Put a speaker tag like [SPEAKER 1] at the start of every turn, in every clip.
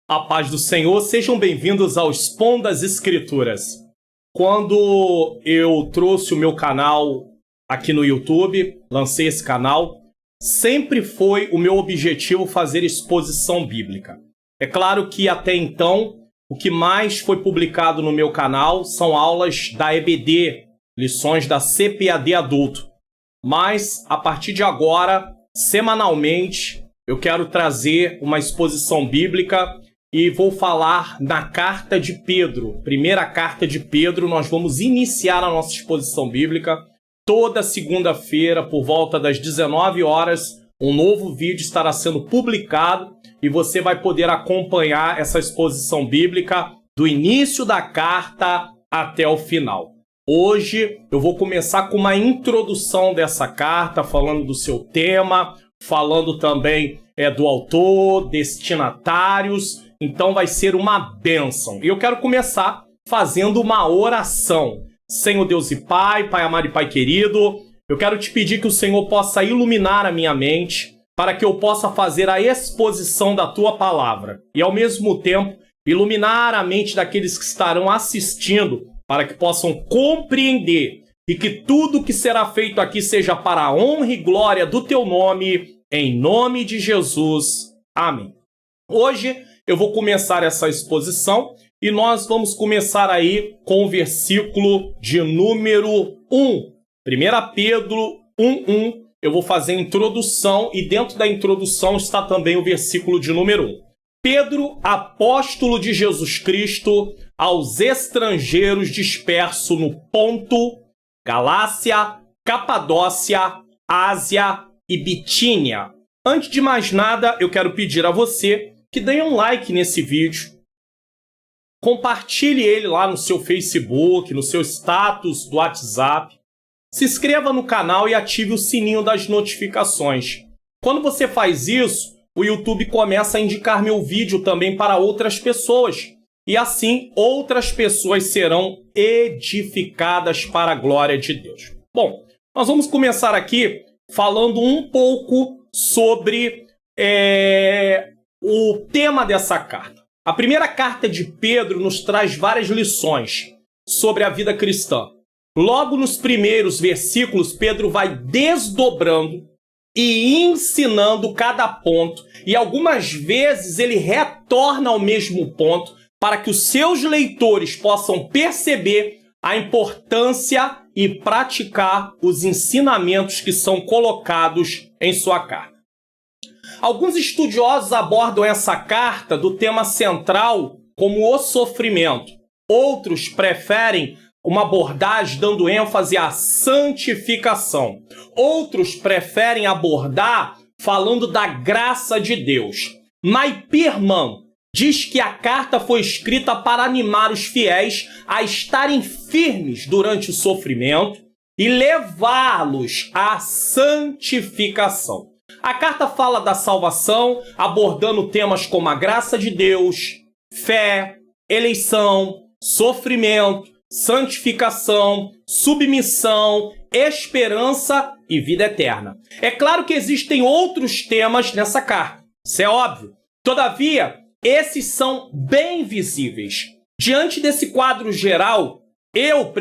[SPEAKER 1] A paz do Senhor, sejam bem-vindos ao Expondo as Escrituras. Quando eu trouxe o meu canal aqui no YouTube, lancei esse canal, sempre foi o meu objetivo fazer exposição bíblica. É claro que até então, o que mais foi publicado no meu canal são aulas da EBD, lições da CPAD Adulto. Mas, a partir de agora, semanalmente, eu quero trazer uma exposição bíblica e vou falar na Carta de Pedro. Primeira Carta de Pedro, nós vamos iniciar a nossa exposição bíblica. Toda segunda-feira, por volta das 19 horas, um novo vídeo estará sendo publicado e você vai poder acompanhar essa exposição bíblica do início da carta até o final. Hoje eu vou começar com uma introdução dessa carta, falando do seu tema, falando também do autor, destinatários. Então vai ser uma bênção. E eu quero começar fazendo uma oração. Senhor Deus e Pai, Pai amado e Pai querido, eu quero te pedir que o Senhor possa iluminar a minha mente para que eu possa fazer a exposição da Tua Palavra. E ao mesmo tempo, iluminar a mente daqueles que estarão assistindo para que possam compreender e que tudo que será feito aqui seja para a honra e glória do Teu nome, em nome de Jesus. Amém. Hoje eu vou começar essa exposição e nós vamos começar aí com o versículo de número 1. 1 Pedro 1:1. Eu vou fazer a introdução e dentro da introdução está também o versículo de número 1. Pedro, apóstolo de Jesus Cristo, aos estrangeiros dispersos no Ponto, Galácia, Capadócia, Ásia e Bitínia. Antes de mais nada, eu quero pedir a você que dê um like nesse vídeo, compartilhe ele lá no seu Facebook, no seu status do WhatsApp, se inscreva no canal e ative o sininho das notificações. Quando você faz isso, o YouTube começa a indicar meu vídeo também para outras pessoas, e assim outras pessoas serão edificadas para a glória de Deus. Bom, nós vamos começar aqui falando um pouco sobre o tema dessa carta. A primeira carta de Pedro nos traz várias lições sobre a vida cristã. Logo nos primeiros versículos, Pedro vai desdobrando e ensinando cada ponto. E algumas vezes ele retorna ao mesmo ponto para que os seus leitores possam perceber a importância e praticar os ensinamentos que são colocados em sua carta. Alguns estudiosos abordam essa carta do tema central como o sofrimento. Outros preferem uma abordagem dando ênfase à santificação. Outros preferem abordar falando da graça de Deus. Naipirman diz que a carta foi escrita para animar os fiéis a estarem firmes durante o sofrimento e levá-los à santificação. A carta fala da salvação, abordando temas como a graça de Deus, fé, eleição, sofrimento, santificação, submissão, esperança e vida eterna. É claro que existem outros temas nessa carta, isso é óbvio. Todavia, esses são bem visíveis. Diante desse quadro geral, eu,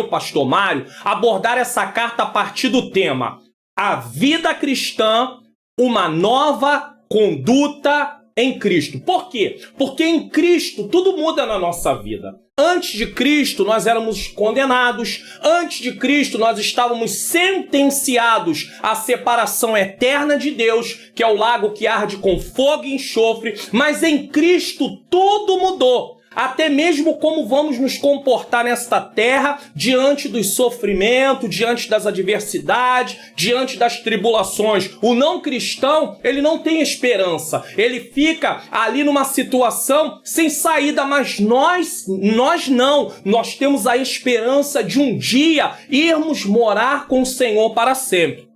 [SPEAKER 1] pastor Mário, abordar essa carta a partir do tema A Vida Cristã, uma nova conduta em Cristo. Por quê? Porque em Cristo tudo muda na nossa vida. Antes de Cristo nós éramos condenados. Antes de Cristo nós estávamos sentenciados à separação eterna de Deus, que é o lago que arde com fogo e enxofre. Mas em Cristo tudo mudou. Até mesmo como vamos nos comportar nesta terra diante dos sofrimentos, diante das adversidades, diante das tribulações. O não cristão, ele não tem esperança. Ele fica ali numa situação sem saída, mas nós não. Nós temos a esperança de um dia irmos morar com o Senhor para sempre.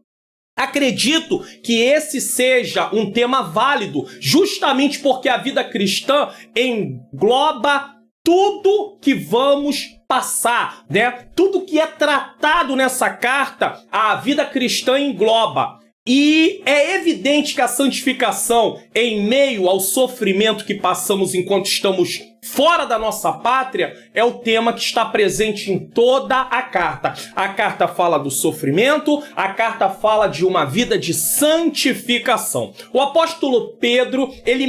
[SPEAKER 1] Acredito que esse seja um tema válido, justamente porque a vida cristã engloba tudo que vamos passar, né? Tudo que é tratado nessa carta, a vida cristã engloba. E é evidente que a santificação, em meio ao sofrimento que passamos enquanto estamos fora da nossa pátria, é o tema que está presente em toda a carta. A carta fala do sofrimento, a carta fala de uma vida de santificação. O apóstolo Pedro, ele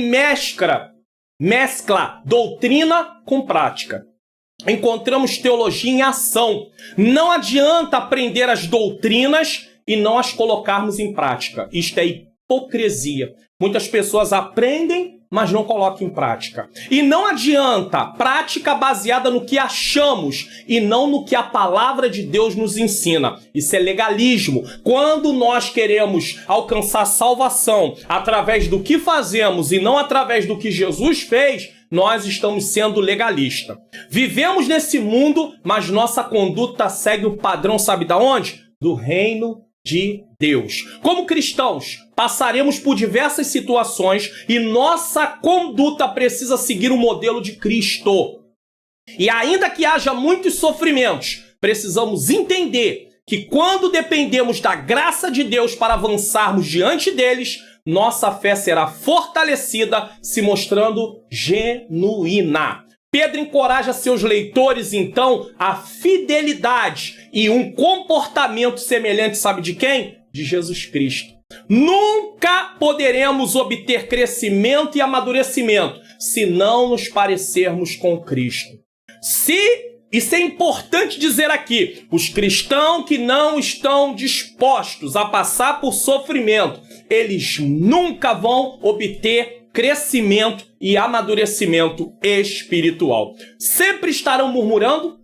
[SPEAKER 1] mescla doutrina com prática. Encontramos teologia em ação. Não adianta aprender as doutrinas e não as colocarmos em prática. Isto é hipocrisia. Muitas pessoas aprendem, mas não colocam em prática. E não adianta prática baseada no que achamos e não no que a palavra de Deus nos ensina. Isso é legalismo. Quando nós queremos alcançar salvação através do que fazemos e não através do que Jesus fez, nós estamos sendo legalistas. Vivemos nesse mundo, mas nossa conduta segue o padrão, sabe da onde? Do reino de Deus. Como cristãos, passaremos por diversas situações e nossa conduta precisa seguir o modelo de Cristo. E ainda que haja muitos sofrimentos, precisamos entender que quando dependemos da graça de Deus para avançarmos diante deles, nossa fé será fortalecida, se mostrando genuína. Pedro encoraja seus leitores, então, a fidelidade e um comportamento semelhante, sabe de quem? De Jesus Cristo. Nunca poderemos obter crescimento e amadurecimento se não nos parecermos com Cristo. Isso é importante dizer aqui, os cristãos que não estão dispostos a passar por sofrimento, eles nunca vão obter crescimento e amadurecimento espiritual. Sempre estarão murmurando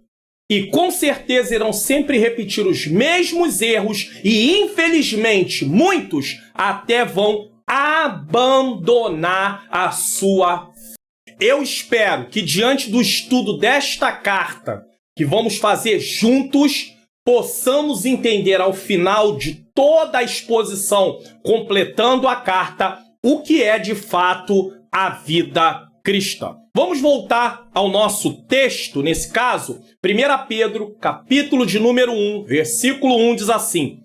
[SPEAKER 1] e com certeza irão sempre repetir os mesmos erros e, infelizmente, muitos até vão abandonar a sua fé. Eu espero que diante do estudo desta carta, que vamos fazer juntos, possamos entender ao final de toda a exposição, completando a carta, o que é de fato a vida cristã. Vamos voltar ao nosso texto, nesse caso, 1 Pedro, capítulo de número 1, versículo 1, diz assim: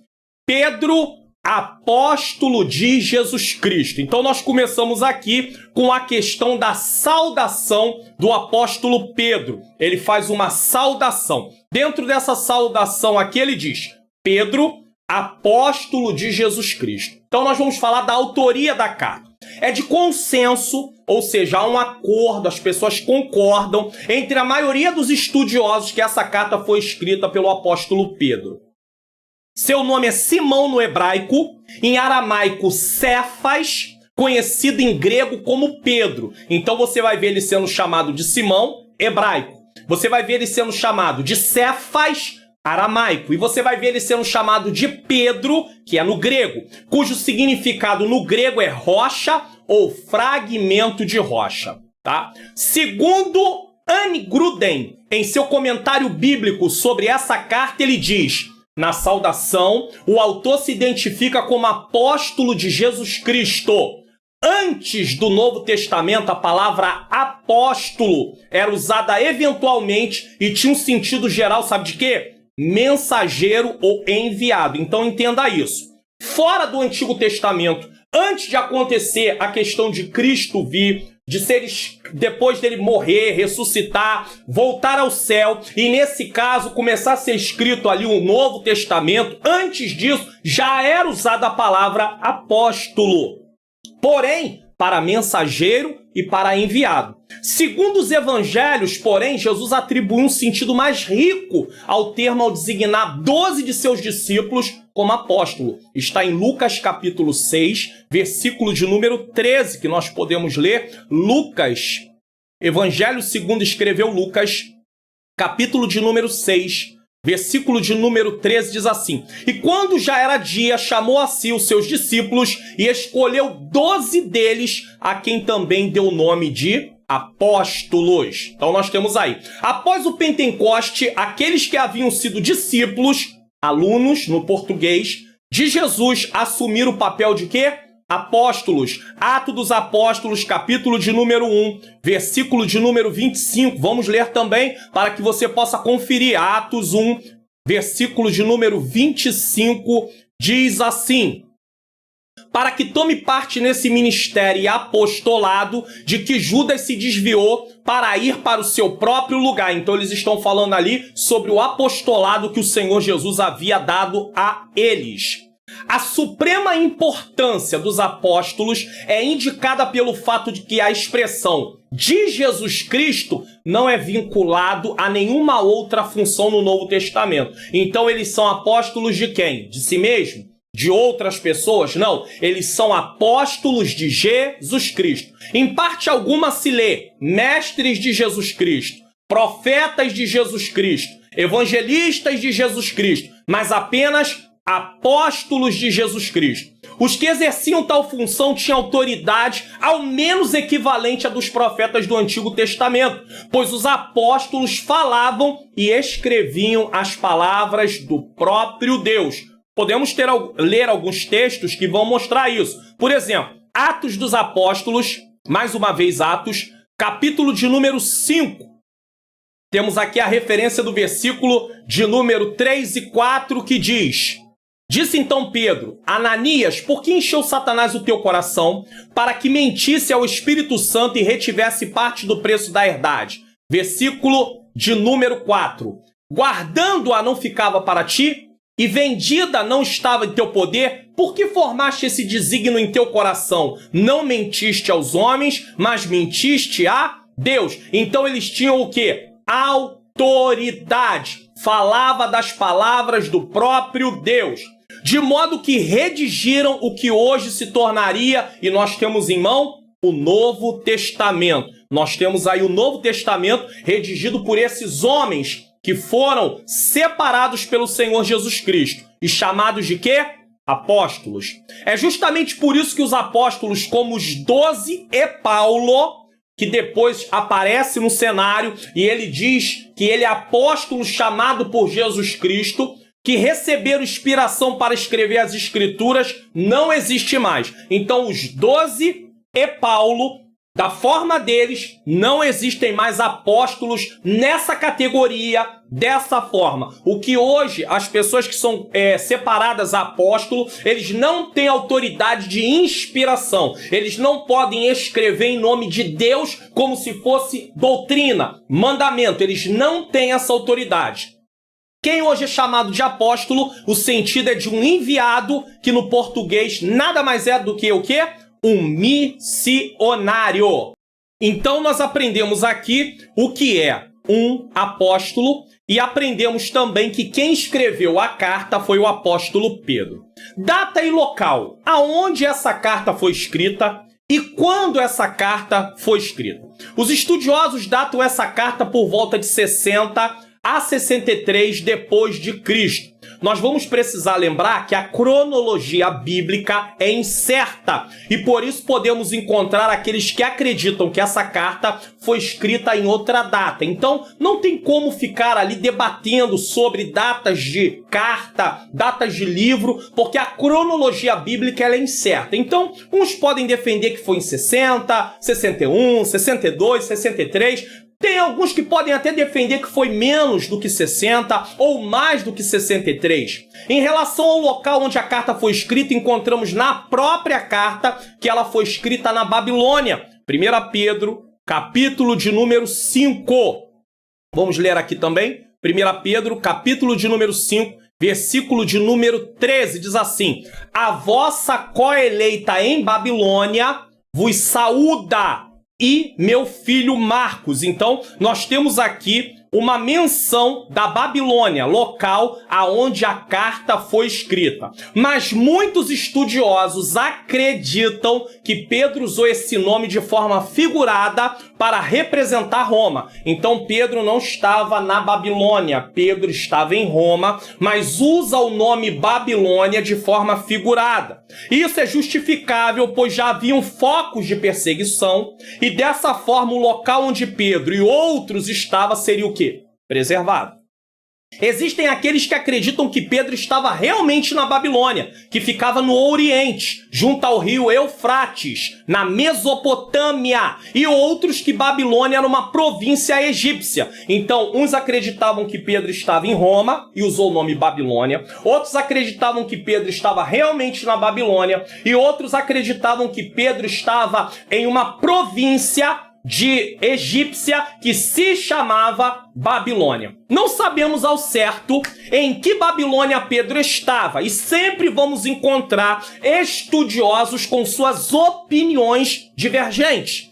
[SPEAKER 1] Pedro, apóstolo de Jesus Cristo. Então nós começamos aqui com a questão da saudação do apóstolo Pedro. Ele faz uma saudação. Dentro dessa saudação aqui ele diz: Pedro, apóstolo de Jesus Cristo. Então nós vamos falar da autoria da carta. É de consenso, ou seja, há um acordo, as pessoas concordam entre a maioria dos estudiosos que essa carta foi escrita pelo apóstolo Pedro. Seu nome é Simão no hebraico, em aramaico Cefas, conhecido em grego como Pedro. Então você vai ver ele sendo chamado de Simão, hebraico. Você vai ver ele sendo chamado de Cefas, aramaico. E você vai ver ele sendo chamado de Pedro, que é no grego, cujo significado no grego é rocha ou fragmento de rocha. Tá? Segundo Anne Gruden, em seu comentário bíblico sobre essa carta, ele diz: na saudação, o autor se identifica como apóstolo de Jesus Cristo. Antes do Novo Testamento, a palavra apóstolo era usada eventualmente e tinha um sentido geral, sabe de quê? Mensageiro ou enviado. Então entenda isso. Fora do Antigo Testamento, antes de acontecer a questão de Cristo vir, de ser, depois dele morrer, ressuscitar, voltar ao céu, e nesse caso começar a ser escrito ali o Novo Testamento, antes disso já era usada a palavra apóstolo. Porém, para mensageiro e para enviado. Segundo os evangelhos, porém, Jesus atribuiu um sentido mais rico ao termo ao designar 12 de seus discípulos como apóstolo. Está em Lucas capítulo 6, versículo de número 13, que nós podemos ler. Lucas, Evangelho segundo escreveu Lucas, capítulo de número 6, versículo de número 13 diz assim: E quando já era dia, chamou a si os seus discípulos e escolheu 12 deles, a quem também deu o nome de apóstolos. Então nós temos aí, após o Pentecoste, aqueles que haviam sido discípulos, alunos no português, de Jesus, assumiram o papel de quê? Apóstolos. Atos dos Apóstolos, capítulo de número 1, versículo de número 25. Vamos ler também para que você possa conferir. Atos 1, versículo de número 25, diz assim: para que tome parte nesse ministério e apostolado de que Judas se desviou para ir para o seu próprio lugar. Então eles estão falando ali sobre o apostolado que o Senhor Jesus havia dado a eles. A suprema importância dos apóstolos é indicada pelo fato de que a expressão de Jesus Cristo não é vinculado a nenhuma outra função no Novo Testamento. Então eles são apóstolos de quem? De si mesmo? De outras pessoas? Não, eles são apóstolos de Jesus Cristo. Em parte alguma se lê mestres de Jesus Cristo, profetas de Jesus Cristo, evangelistas de Jesus Cristo, mas apenas apóstolos de Jesus Cristo. Os que exerciam tal função tinham autoridade ao menos equivalente à dos profetas do Antigo Testamento, pois os apóstolos falavam e escreviam as palavras do próprio Deus. Podemos ler alguns textos que vão mostrar isso. Por exemplo, Atos dos Apóstolos, mais uma vez Atos, capítulo de número 5. Temos aqui a referência do versículo de número 3 e 4 que diz: Disse então Pedro: Ananias, por que encheu Satanás o teu coração para que mentisse ao Espírito Santo e retivesse parte do preço da herdade? Versículo de número 4. Guardando-a não ficava para ti? E vendida não estava em teu poder? Por que formaste esse desígnio em teu coração? Não mentiste aos homens, mas mentiste a Deus. Então eles tinham o quê? Autoridade. Falava das palavras do próprio Deus. De modo que redigiram o que hoje se tornaria, e nós temos em mão, o Novo Testamento. Nós temos aí o Novo Testamento redigido por esses homens que foram separados pelo Senhor Jesus Cristo e chamados de quê? Apóstolos. É justamente por isso que os apóstolos, como os 12 e Paulo, que depois aparece no cenário e ele diz que ele é apóstolo chamado por Jesus Cristo, que receberam inspiração para escrever as Escrituras, não existe mais. Então os 12 e Paulo, da forma deles, não existem mais apóstolos nessa categoria, dessa forma. O que hoje as pessoas que são separadas a apóstolo, eles não têm autoridade de inspiração. Eles não podem escrever em nome de Deus como se fosse doutrina, mandamento. Eles não têm essa autoridade. Quem hoje é chamado de apóstolo, o sentido é de um enviado, que no português nada mais é do que o quê? Um missionário. Então nós aprendemos aqui o que é um apóstolo e aprendemos também que quem escreveu a carta foi o apóstolo Pedro. Data e local, aonde essa carta foi escrita e quando essa carta foi escrita. Os estudiosos datam essa carta por volta de 60 a 63 depois de Cristo. Nós vamos precisar lembrar que a cronologia bíblica é incerta e por isso podemos encontrar aqueles que acreditam que essa carta foi escrita em outra data. Então, não tem como ficar ali debatendo sobre datas de carta, datas de livro, porque a cronologia bíblica ela é incerta. Então, uns podem defender que foi em 60, 61, 62, 63... Tem alguns que podem até defender que foi menos do que 60 ou mais do que 63. Em relação ao local onde a carta foi escrita, encontramos na própria carta que ela foi escrita na Babilônia. 1 Pedro, capítulo de número 5. Vamos ler aqui também. 1 Pedro, capítulo de número 5, versículo de número 13. Diz assim: A vossa coeleita em Babilônia vos saúda, e meu filho Marcos. Então, nós temos aqui uma menção da Babilônia, local aonde a carta foi escrita. Mas muitos estudiosos acreditam que Pedro usou esse nome de forma figurada para representar Roma. Então, Pedro não estava na Babilônia, Pedro estava em Roma, mas usa o nome Babilônia de forma figurada. Isso é justificável, pois já haviam focos de perseguição, e dessa forma o local onde Pedro e outros estavam seria o quê? Preservado. Existem aqueles que acreditam que Pedro estava realmente na Babilônia, que ficava no Oriente, junto ao rio Eufrates, na Mesopotâmia, e outros que Babilônia era uma província egípcia. Então, uns acreditavam que Pedro estava em Roma e usou o nome Babilônia, outros acreditavam que Pedro estava realmente na Babilônia, e outros acreditavam que Pedro estava em uma província de egípcia que se chamava Babilônia. Não sabemos ao certo em que Babilônia Pedro estava, e sempre vamos encontrar estudiosos com suas opiniões divergentes.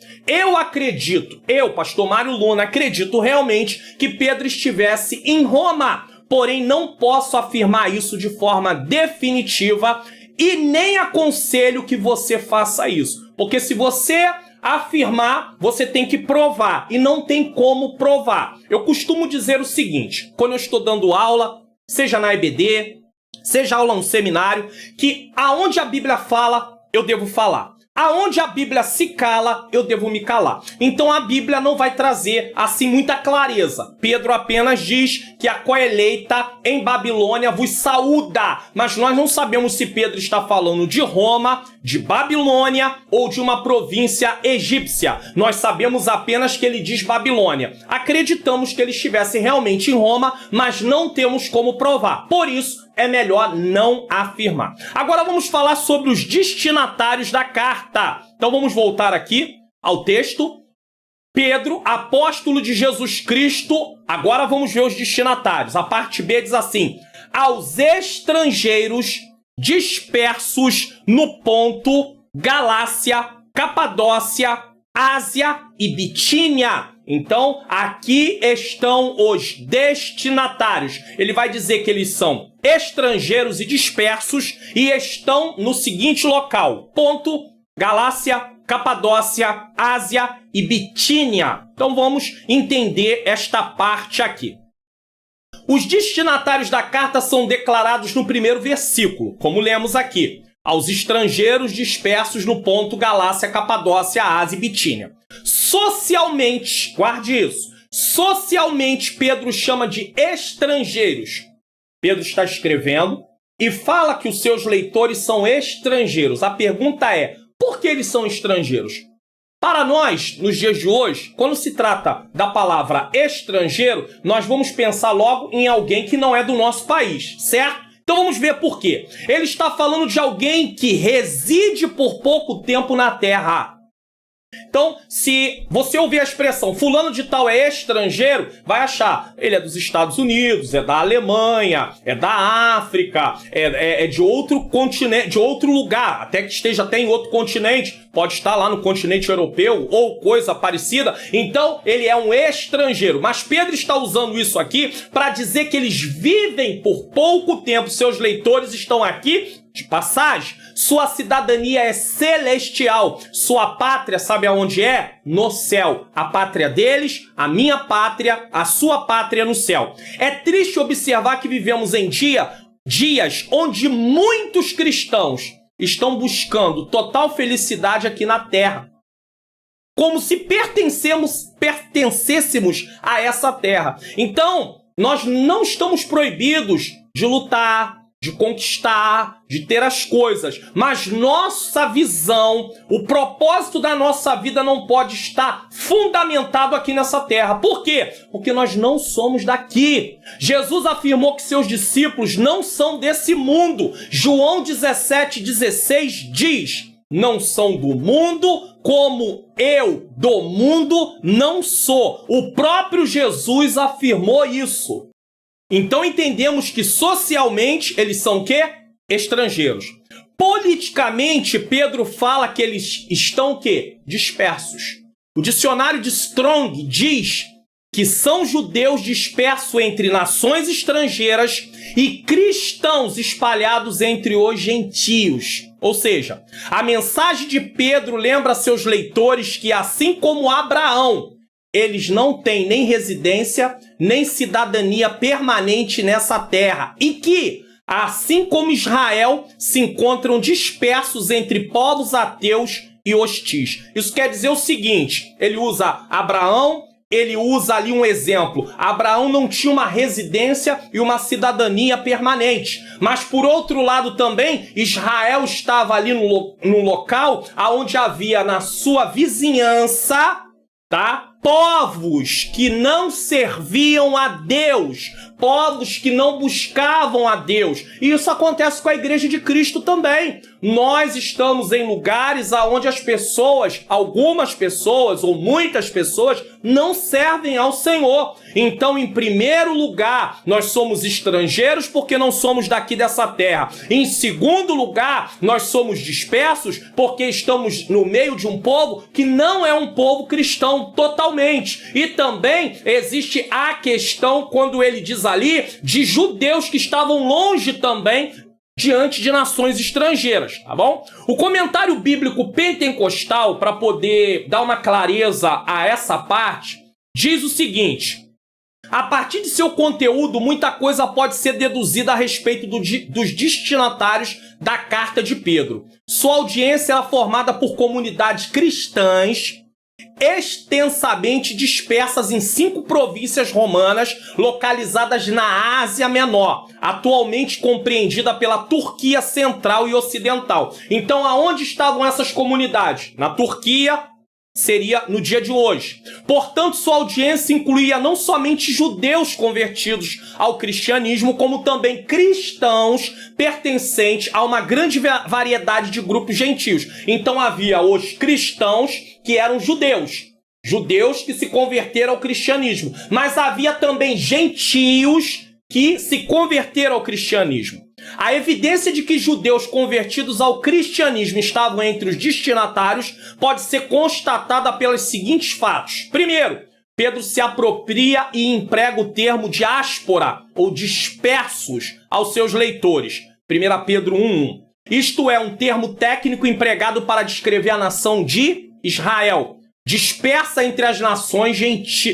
[SPEAKER 1] Eu, pastor Mário Luna, acredito realmente que Pedro estivesse em Roma, porém não posso afirmar isso de forma definitiva e nem aconselho que você faça isso, porque se você afirmar, você tem que provar, e não tem como provar. Eu costumo dizer o seguinte, quando eu estou dando aula, seja na EBD, seja aula no seminário, que aonde a Bíblia fala, eu devo falar. Aonde a Bíblia se cala, eu devo me calar. Então a Bíblia não vai trazer assim muita clareza. Pedro apenas diz que a coeleita em Babilônia vos saúda. Mas nós não sabemos se Pedro está falando de Roma, de Babilônia ou de uma província egípcia. Nós sabemos apenas que ele diz Babilônia. Acreditamos que ele estivesse realmente em Roma, mas não temos como provar. Por isso, é melhor não afirmar. Agora vamos falar sobre os destinatários da carta. Então vamos voltar aqui ao texto. Pedro, apóstolo de Jesus Cristo. Agora vamos ver os destinatários. A parte B diz assim: aos estrangeiros dispersos no Ponto, Galácia, Capadócia, Ásia e Bitínia. Então, aqui estão os destinatários. Ele vai dizer que eles são estrangeiros e dispersos e estão no seguinte local: Ponto, Galácia, Capadócia, Ásia e Bitínia. Então, vamos entender esta parte aqui. Os destinatários da carta são declarados no primeiro versículo, como lemos aqui: aos estrangeiros dispersos no Ponto, Galácia, Capadócia, Ásia e Bitínia. Socialmente, guarde isso, socialmente Pedro chama de estrangeiros. Pedro está escrevendo e fala que os seus leitores são estrangeiros. A pergunta é, por que eles são estrangeiros? Para nós, nos dias de hoje, quando se trata da palavra estrangeiro, nós vamos pensar logo em alguém que não é do nosso país, certo? Então vamos ver por quê. Ele está falando de alguém que reside por pouco tempo na terra. Então, se você ouvir a expressão fulano de tal é estrangeiro, vai achar ele é dos Estados Unidos, é da Alemanha, é da África, é de outro continente, de outro lugar, até que esteja até em outro continente, pode estar lá no continente europeu ou coisa parecida. Então, ele é um estrangeiro. Mas Pedro está usando isso aqui para dizer que eles vivem por pouco tempo, seus leitores estão aqui de passagem. Sua cidadania é celestial. Sua pátria, sabe aonde é? No céu. A pátria deles, a minha pátria, a sua pátria no céu. É triste observar que vivemos em dias onde muitos cristãos estão buscando total felicidade aqui na terra, como se pertencêssemos a essa terra. Então, nós não estamos proibidos de lutar, de conquistar, de ter as coisas, mas nossa visão, o propósito da nossa vida não pode estar fundamentado aqui nessa terra. Por quê? Porque nós não somos daqui. Jesus afirmou que seus discípulos não são desse mundo. João 17,16 diz: não são do mundo, como eu do mundo não sou. O próprio Jesus afirmou isso. Então entendemos que socialmente eles são o quê? Estrangeiros. Politicamente, Pedro fala que eles estão o quê? Dispersos. O dicionário de Strong diz que são judeus dispersos entre nações estrangeiras e cristãos espalhados entre os gentios. Ou seja, a mensagem de Pedro lembra a seus leitores que, assim como Abraão, eles não têm nem residência, nem cidadania permanente nessa terra. E que, assim como Israel, se encontram dispersos entre povos ateus e hostis. Isso quer dizer o seguinte: ele usa Abraão, ele usa ali um exemplo. Abraão não tinha uma residência e uma cidadania permanente. Mas, por outro lado também, Israel estava ali no local onde havia na sua vizinhança, tá? Povos que não serviam a Deus, povos que não buscavam a Deus. E isso acontece com a Igreja de Cristo também. Nós estamos em lugares onde as pessoas, algumas pessoas ou muitas pessoas, não servem ao Senhor. Então, em primeiro lugar, nós somos estrangeiros porque não somos daqui dessa terra. Em segundo lugar, nós somos dispersos porque estamos no meio de um povo que não é um povo cristão totalmente. E também existe a questão, quando ele diz ali, de judeus que estavam longe também diante de nações estrangeiras, tá bom? O comentário bíblico pentecostal, para poder dar uma clareza a essa parte, diz o seguinte: a partir de seu conteúdo, muita coisa pode ser deduzida a respeito dos destinatários da carta de Pedro. Sua audiência era formada por comunidades cristãs extensamente dispersas em 5 províncias romanas localizadas na Ásia Menor, atualmente compreendida pela Turquia Central e Ocidental. Então, aonde estavam essas comunidades? Na Turquia, seria no dia de hoje. Portanto, sua audiência incluía não somente judeus convertidos ao cristianismo, como também cristãos pertencentes a uma grande variedade de grupos gentios. Então havia os cristãos que eram judeus que se converteram ao cristianismo, mas havia também gentios que se converteram ao cristianismo. A evidência de que judeus convertidos ao cristianismo estavam entre os destinatários pode ser constatada pelos seguintes fatos. Primeiro, Pedro se apropria e emprega o termo diáspora ou dispersos aos seus leitores. 1 Pedro 1:1. Isto é um termo técnico empregado para descrever a nação de Israel, dispersa entre as nações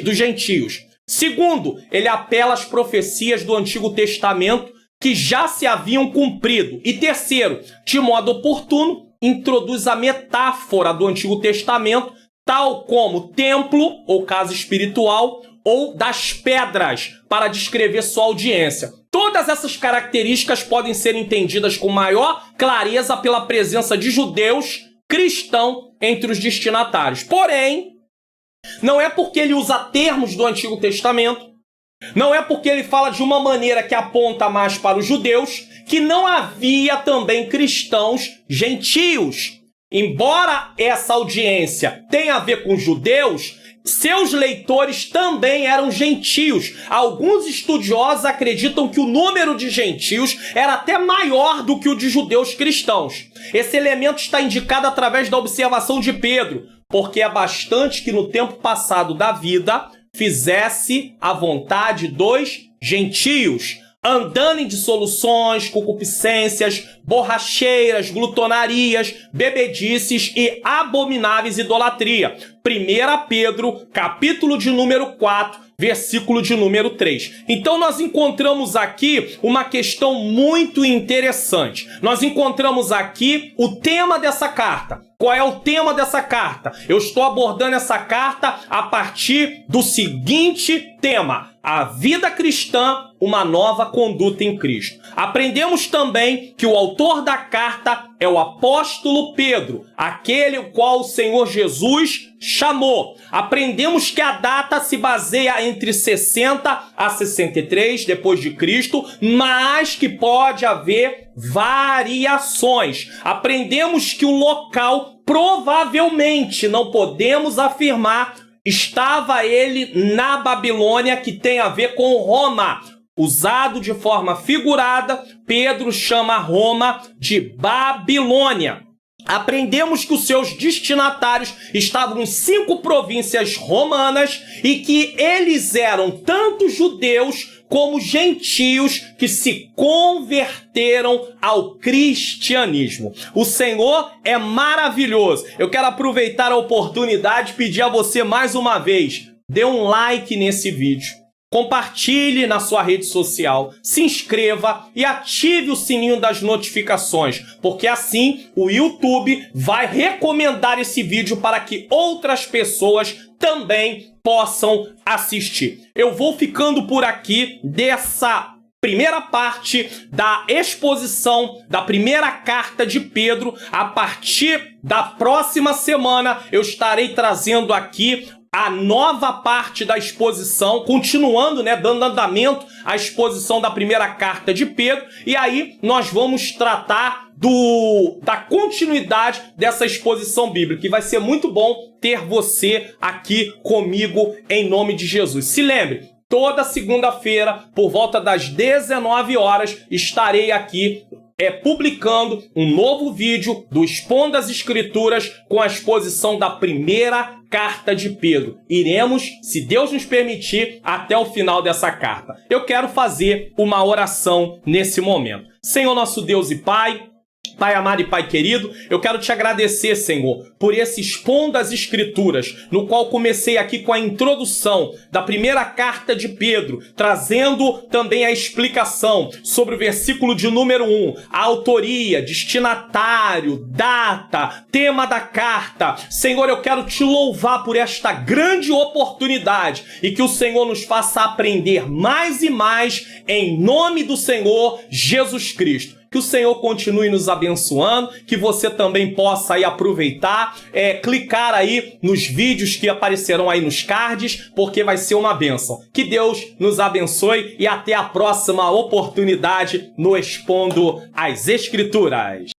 [SPEAKER 1] dos gentios. Segundo, ele apela às profecias do Antigo Testamento que já se haviam cumprido. E terceiro, de modo oportuno, introduz a metáfora do Antigo Testamento, tal como templo ou casa espiritual ou das pedras, para descrever sua audiência. Todas essas características podem ser entendidas com maior clareza pela presença de judeus cristãos entre os destinatários. Porém, não é porque ele usa termos do Antigo Testamento, não é porque ele fala de uma maneira que aponta mais para os judeus, que não havia também cristãos gentios. Embora essa audiência tenha a ver com judeus, seus leitores também eram gentios. Alguns estudiosos acreditam que o número de gentios era até maior do que o de judeus cristãos. Esse elemento está indicado através da observação de Pedro, porque é bastante que no tempo passado da vida fizesse a vontade dos gentios, andando em dissoluções, concupiscências, borracheiras, glutonarias, bebedices e abomináveis idolatria. 1 Pedro, capítulo de número 4, versículo de número 3. Então nós encontramos aqui uma questão muito interessante. Nós encontramos aqui o tema dessa carta. Qual é o tema dessa carta? Eu estou abordando essa carta a partir do seguinte tema: a vida cristã, uma nova conduta em Cristo. Aprendemos também que o autor da carta é o apóstolo Pedro, aquele o qual o Senhor Jesus chamou. Aprendemos que a data se baseia entre 60 a 63 depois de Cristo, mas que pode haver variações. Aprendemos que o local, provavelmente, não podemos afirmar, estava ele na Babilônia, que tem a ver com Roma. Usado de forma figurada, Pedro chama Roma de Babilônia. Aprendemos que os seus destinatários estavam em 5 províncias romanas e que eles eram tanto judeus como gentios que se converteram ao cristianismo. O Senhor é maravilhoso. Eu quero aproveitar a oportunidade e pedir a você mais uma vez, dê um like nesse vídeo. Compartilhe na sua rede social, se inscreva e ative o sininho das notificações, porque assim o YouTube vai recomendar esse vídeo para que outras pessoas também possam assistir. Eu vou ficando por aqui dessa primeira parte da exposição da primeira carta de Pedro. A partir da próxima semana eu estarei trazendo aqui a nova parte da exposição, continuando, dando andamento à exposição da primeira carta de Pedro, e aí nós vamos tratar da continuidade dessa exposição bíblica, que vai ser muito bom ter você aqui comigo em nome de Jesus. Se lembre, toda segunda-feira, por volta das 19 horas, estarei aqui publicando um novo vídeo do Expondo as Escrituras com a exposição da primeira carta de Pedro. Iremos, se Deus nos permitir, até o final dessa carta. Eu quero fazer uma oração nesse momento. Senhor nosso Deus e Pai amado e Pai querido, eu quero te agradecer, Senhor, por esse Expondo as Escrituras, no qual comecei aqui com a introdução da primeira carta de Pedro, trazendo também a explicação sobre o versículo de número 1, a autoria, destinatário, data, tema da carta. Senhor, eu quero te louvar por esta grande oportunidade e que o Senhor nos faça aprender mais e mais em nome do Senhor Jesus Cristo. Que o Senhor continue nos abençoando, que você também possa aí aproveitar, clicar aí nos vídeos que aparecerão aí nos cards, porque vai ser uma bênção. Que Deus nos abençoe e até a próxima oportunidade no Expondo as Escrituras.